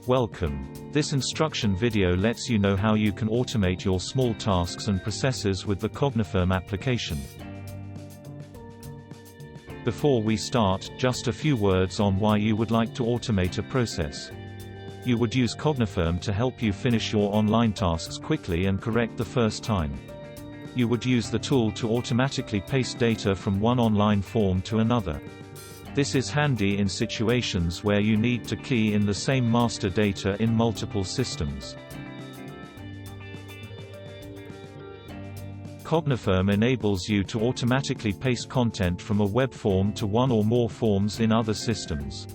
Welcome. This instruction video lets you know how you can automate your small tasks and processes with the Cognifirm application. Before we start, just a few words on why you would like to automate a process. You would use Cognifirm to help you finish your online tasks quickly and correct the first time. You would use the tool to automatically paste data from one online form to another. This is handy in situations where you need to key in the same master data in multiple systems. Cognifirm enables you to automatically paste content from a web form to one or more forms in other systems.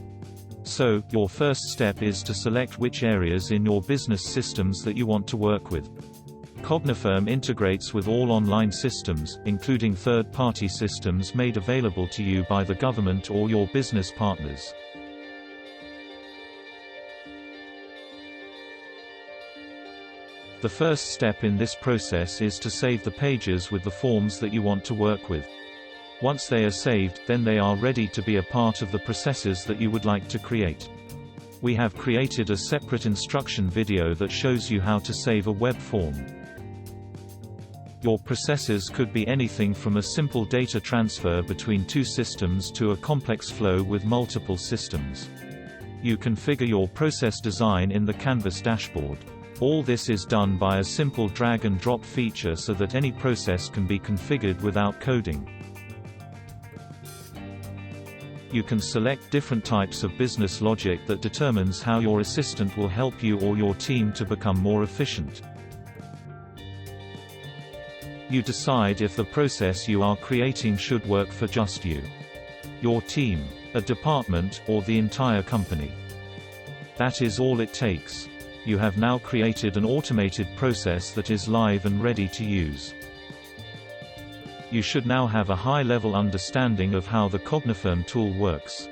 So, your first step is to select which areas in your business systems that you want to work with. Cognifirm integrates with all online systems, including third-party systems made available to you by the government or your business partners. The first step in this process is to save the pages with the forms that you want to work with. Once they are saved, then they are ready to be a part of the processes that you would like to create. We have created a separate instruction video that shows you how to save a web form. Your processes could be anything from a simple data transfer between two systems to a complex flow with multiple systems. You configure your process design in the Canvas dashboard. All this is done by a simple drag-and-drop feature so that any process can be configured without coding. You can select different types of business logic that determines how your assistant will help you or your team to become more efficient. You decide if the process you are creating should work for just you, your team, a department, or the entire company. That is all it takes. You have now created an automated process that is live and ready to use. You should now have a high-level understanding of how the Cognifirm tool works.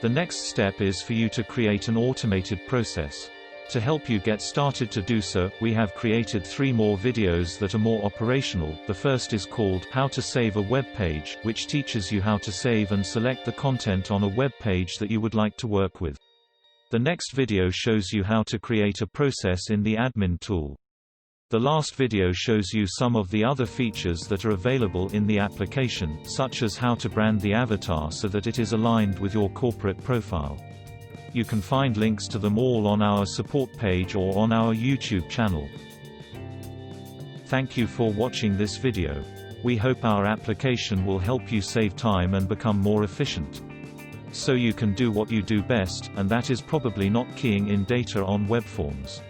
The next step is for you to create an automated process. To help you get started to do so, we have created 3 more videos that are more operational. The first is called How to Save a Web Page, which teaches you how to save and select the content on a web page that you would like to work with. The next video shows you how to create a process in the admin tool. The last video shows you some of the other features that are available in the application, such as how to brand the avatar so that it is aligned with your corporate profile. You can find links to them all on our support page or on our YouTube channel. Thank you for watching this video. We hope our application will help you save time and become more efficient. So you can do what you do best, and that is probably not keying in data on web forms.